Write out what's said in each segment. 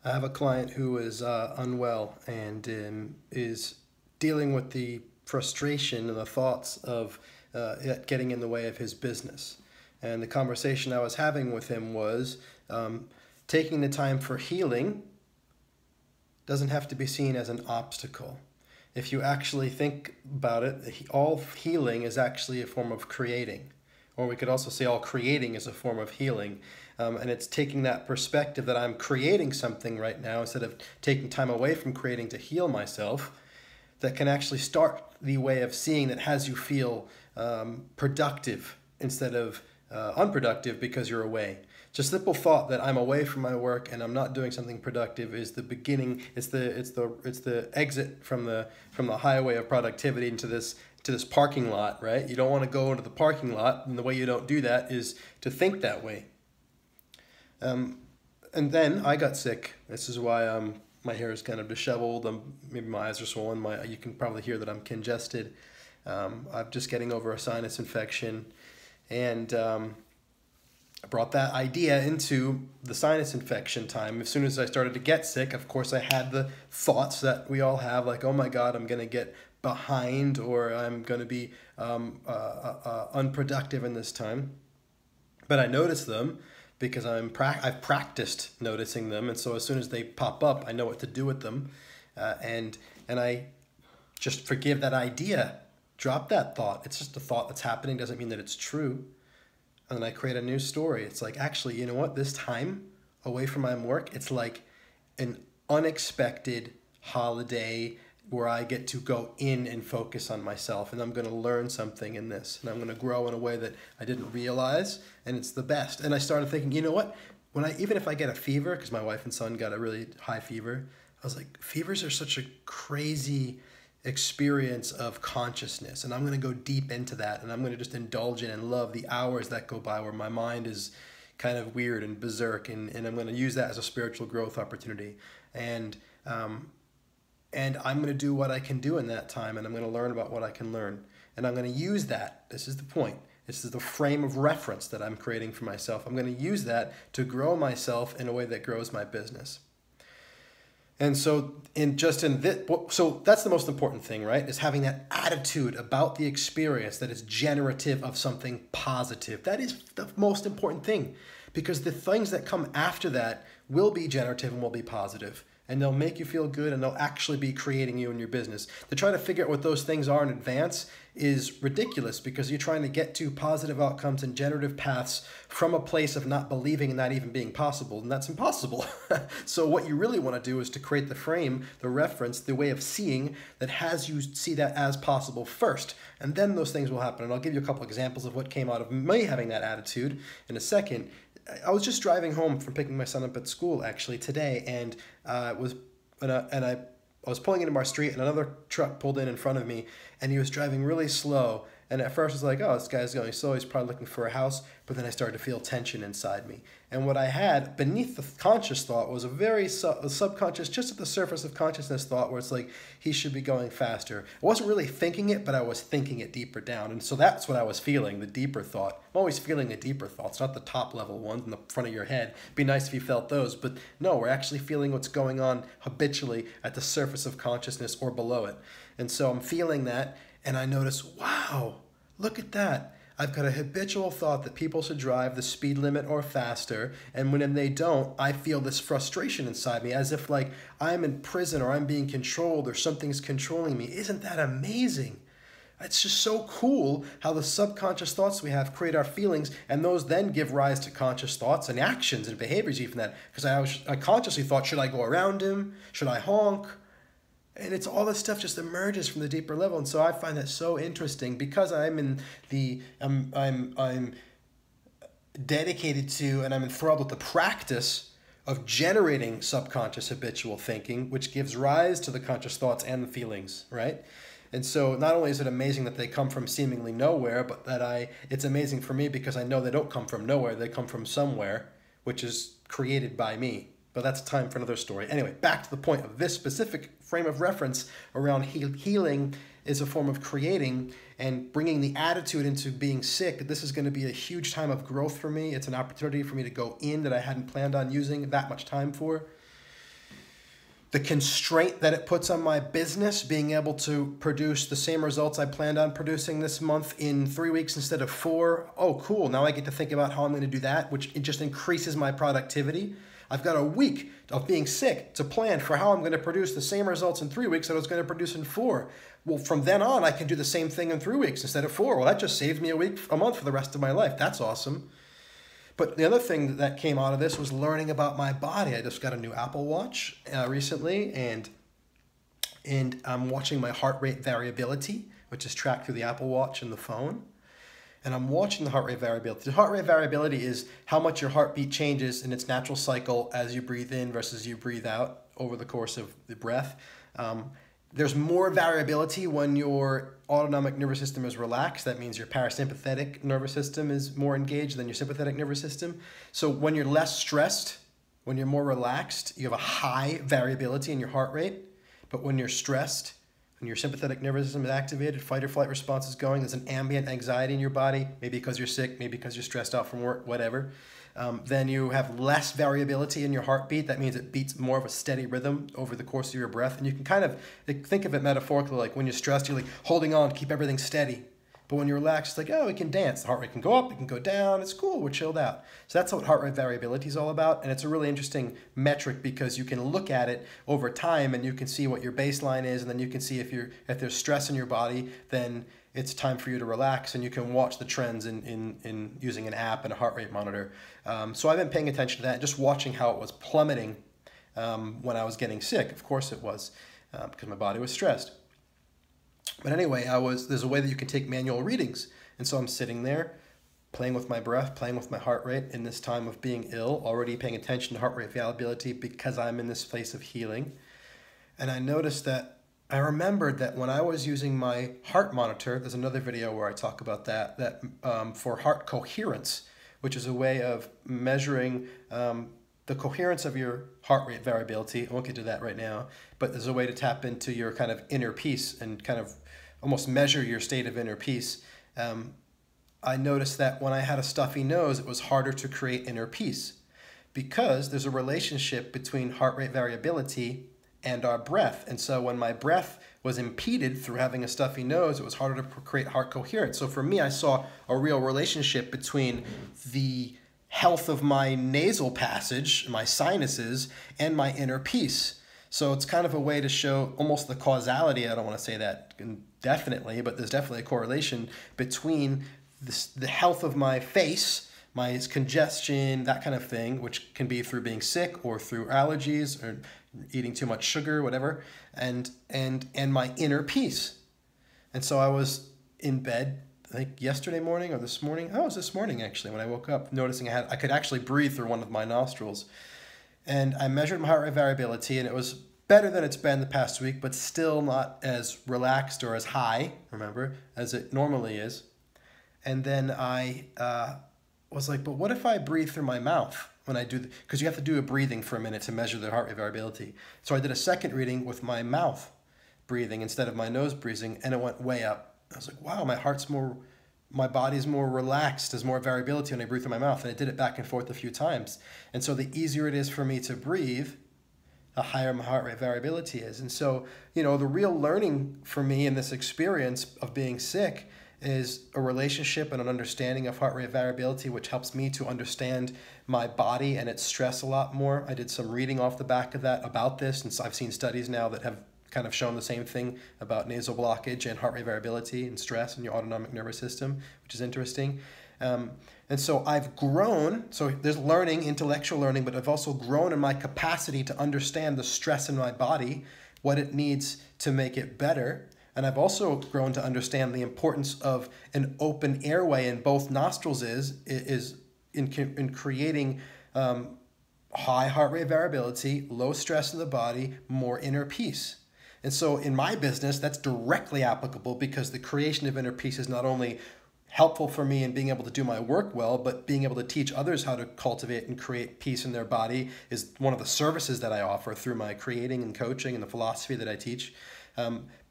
I have a client who is unwell and is dealing with the frustration and the thoughts of it getting in the way of his business. And the conversation I was having with him was taking the time for healing doesn't have to be seen as an obstacle. If you actually think about it, all healing is actually a form of creating. Or we could also say all creating is a form of healing. And it's taking that perspective that I'm creating something right now instead of taking time away from creating to heal myself, that can actually start the way of seeing that has you feel productive instead of unproductive because you're away. Just simple thought that I'm away from my work and I'm not doing something productive is the beginning. It's the exit from the highway of productivity into this parking lot, right? You don't want to go into the parking lot, and the way you don't do that is to think that way. And then I got sick. This is why my hair is kind of disheveled. Maybe my eyes are swollen. You can probably hear that I'm congested. I'm just getting over a sinus infection, and I brought that idea into the sinus infection time. As soon as I started to get sick, of course, I had the thoughts that we all have, like, oh my God, I'm going to get behind, or I'm going to be unproductive in this time. But I noticed them because I've practiced noticing them, and so as soon as they pop up, I know what to do with them, and I just forgive that idea, drop that thought. It's just a thought that's happening, doesn't mean that it's true. And then I create a new story. It's like, actually, you know what? This time away from my work, it's like an unexpected holiday where I get to go in and focus on myself, and I'm going to learn something in this, and I'm going to grow in a way that I didn't realize, and it's the best. And I started thinking, you know what? Even if I get a fever, because my wife and son got a really high fever, I was like, fevers are such a crazy experience of consciousness, and I'm going to go deep into that, and I'm going to just indulge in and love the hours that go by where my mind is kind of weird and berserk, and I'm going to use that as a spiritual growth opportunity, and I'm going to do what I can do in that time, and I'm going to learn about what I can learn, and I'm going to use that. This is the point. This is the frame of reference that I'm creating for myself. I'm going to use that to grow myself in a way that grows my business. And so so that's the most important thing, right? Is having that attitude about the experience that is generative of something positive. That is the most important thing, because the things that come after that will be generative and will be positive. And they'll make you feel good, and they'll actually be creating you in your business. To try to figure out what those things are in advance is ridiculous, because you're trying to get to positive outcomes and generative paths from a place of not believing and not even being possible, and that's impossible. So what you really want to do is to create the frame, the reference, the way of seeing that has you see that as possible first, and then those things will happen. And I'll give you a couple examples of what came out of me having that attitude in a second. I was just driving home from picking my son up at school actually today, and I was pulling into our street, and another truck pulled in front of me, and he was driving really slow. And at first I was like, oh, this guy's going slow, he's probably looking for a house. But then I started to feel tension inside me. And what I had beneath the conscious thought was a very subconscious, just at the surface of consciousness thought, where it's like, he should be going faster. I wasn't really thinking it, but I was thinking it deeper down. And so that's what I was feeling, the deeper thought. I'm always feeling the deeper thoughts, not the top level ones in the front of your head. It'd be nice if you felt those, but no, we're actually feeling what's going on habitually at the surface of consciousness or below it. And so I'm feeling that, and I notice, wow, look at that. I've got a habitual thought that people should drive the speed limit or faster, and when they don't, I feel this frustration inside me, as if like I'm in prison or I'm being controlled or something's controlling me. Isn't that amazing? It's just so cool how the subconscious thoughts we have create our feelings, and those then give rise to conscious thoughts and actions and behaviors even that. Because I consciously thought, should I go around him? Should I honk? And it's all this stuff just emerges from the deeper level, and so I find that so interesting, because I'm in I'm dedicated to, and I'm enthralled with the practice of generating subconscious habitual thinking, which gives rise to the conscious thoughts and the feelings, right? And so not only is it amazing that they come from seemingly nowhere, but that it's amazing for me because I know they don't come from nowhere, they come from somewhere, which is created by me. But that's time for another story. Anyway, back to the point of this specific frame of reference around healing is a form of creating and bringing the attitude into being sick. This is going to be a huge time of growth for me. It's an opportunity for me to go in that I hadn't planned on using that much time for. the constraint that it puts on my business, being able to produce the same results I planned on producing this month in 3 weeks instead of 4. Oh, cool. Now I get to think about how I'm going to do that, which it just increases my productivity. I've got a week of being sick to plan for how I'm going to produce the same results in 3 weeks that I was going to produce in 4. Well, from then on, I can do the same thing in 3 weeks instead of 4. Well, that just saves me a month for the rest of my life. That's awesome. But the other thing that came out of this was learning about my body. I just got a new Apple Watch recently, and I'm watching my heart rate variability, which is tracked through the Apple Watch and the phone. And I'm watching the heart rate variability. The heart rate variability is how much your heartbeat changes in its natural cycle as you breathe in versus you breathe out over the course of the breath. There's more variability when your autonomic nervous system is relaxed. That means your parasympathetic nervous system is more engaged than your sympathetic nervous system. So when you're less stressed, when you're more relaxed, you have a high variability in your heart rate. But when you're stressed, when your sympathetic nervous system is activated, fight or flight response is going, there's an ambient anxiety in your body, maybe because you're sick, maybe because you're stressed out from work, whatever. Then you have less variability in your heartbeat. That means it beats more of a steady rhythm over the course of your breath. And you can kind of think of it metaphorically, like when you're stressed, you're like holding on to keep everything steady. But when you're relaxed, it's like, oh, we can dance. The heart rate can go up, it can go down. It's cool, we're chilled out. So that's what heart rate variability is all about. And it's a really interesting metric because you can look at it over time and you can see what your baseline is. And then you can see if there's stress in your body, then it's time for you to relax, and you can watch the trends in using an app and a heart rate monitor. So I've been paying attention to that, just watching how it was plummeting when I was getting sick. Of course it was, because my body was stressed. But anyway, there's a way that you can take manual readings. And so I'm sitting there playing with my breath, playing with my heart rate in this time of being ill, already paying attention to heart rate variability because I'm in this place of healing. And I noticed that I remembered that when I was using my heart monitor, there's another video where I talk about that for heart coherence, which is a way of measuring the coherence of your heart rate variability. I won't get to that right now, but there's a way to tap into your kind of inner peace and kind of almost measure your state of inner peace. I noticed that when I had a stuffy nose, it was harder to create inner peace because there's a relationship between heart rate variability and our breath. And so when my breath was impeded through having a stuffy nose, it was harder to create heart coherence. So for me, I saw a real relationship between the health of my nasal passage, my sinuses, and my inner peace. So it's kind of a way to show almost the causality. I don't want to say that definitely, but there's definitely a correlation between the health of my face, my congestion, that kind of thing, which can be through being sick or through allergies or eating too much sugar, whatever, and my inner peace. And so I was in bed, I think yesterday morning or this morning. Oh, it was this morning actually when I woke up, noticing I could actually breathe through one of my nostrils. And I measured my heart rate variability, and it was better than it's been the past week, but still not as relaxed or as high, remember, as it normally is. And then I was like, but what if I breathe through my mouth when I do, because you have to do a breathing for a minute to measure the heart rate variability. So I did a second reading with my mouth breathing instead of my nose breathing, and it went way up. I was like, wow, my body's more relaxed. There's more variability when I breathe through my mouth. And I did it back and forth a few times. And so the easier it is for me to breathe, the higher my heart rate variability is. And so, the real learning for me in this experience of being sick is a relationship and an understanding of heart rate variability, which helps me to understand my body and its stress a lot more. I did some reading off the back of that about this, and so I've seen studies now that have kind of shown the same thing about nasal blockage and heart rate variability and stress in your autonomic nervous system, which is interesting. And so I've grown, so there's learning, intellectual learning, but I've also grown in my capacity to understand the stress in my body, what it needs to make it better. And I've also grown to understand the importance of an open airway in both nostrils is in creating high heart rate variability, low stress in the body, more inner peace. And so in my business, that's directly applicable because the creation of inner peace is not only helpful for me in being able to do my work well, but being able to teach others how to cultivate and create peace in their body is one of the services that I offer through my creating and coaching and the philosophy that I teach.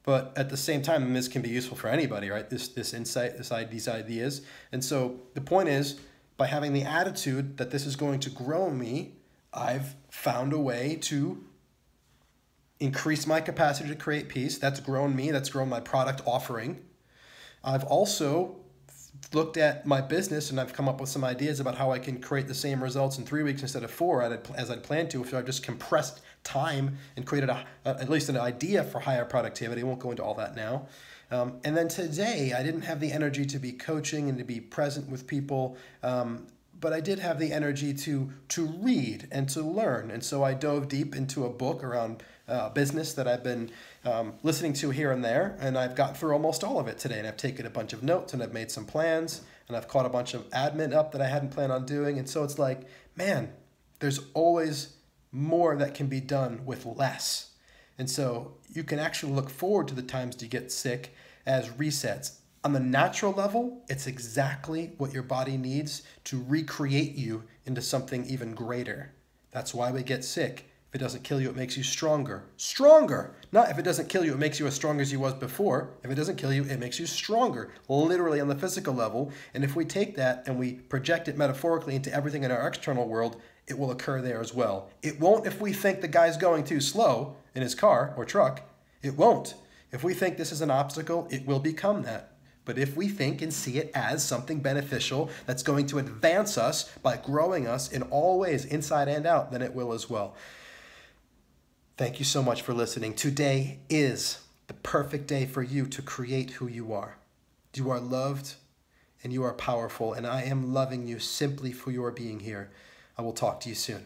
But at the same time, this can be useful for anybody, right? This insight, these ideas. And so the point is, by having the attitude that this is going to grow me, I've found a way to increased my capacity to create peace. That's grown me. That's grown my product offering. I've also looked at my business and I've come up with some ideas about how I can create the same results in 3 weeks instead of 4 as I'd planned to if I've just compressed time and created at least an idea for higher productivity. I won't go into all that now. And then today, I didn't have the energy to be coaching and to be present with people, but I did have the energy to read and to learn. And so I dove deep into a book around business that I've been listening to here and there, and I've got through almost all of it today. And I've taken a bunch of notes and I've made some plans, and I've caught a bunch of admin up that I hadn't planned on doing. And so it's like, man, there's always more that can be done with less. And so you can actually look forward to the times you get sick as resets. On the natural level, it's exactly what your body needs to recreate you into something even greater. That's why we get sick. If it doesn't kill you, it makes you stronger. Stronger! Not if it doesn't kill you, it makes you as strong as you was before. If it doesn't kill you, it makes you stronger, literally on the physical level. And if we take that and we project it metaphorically into everything in our external world, it will occur there as well. It won't if we think the guy's going too slow in his car or truck. It won't. If we think this is an obstacle, it will become that. But if we think and see it as something beneficial that's going to advance us by growing us in all ways, inside and out, then it will as well. Thank you so much for listening. Today is the perfect day for you to create who you are. You are loved and you are powerful, and I am loving you simply for your being here. I will talk to you soon.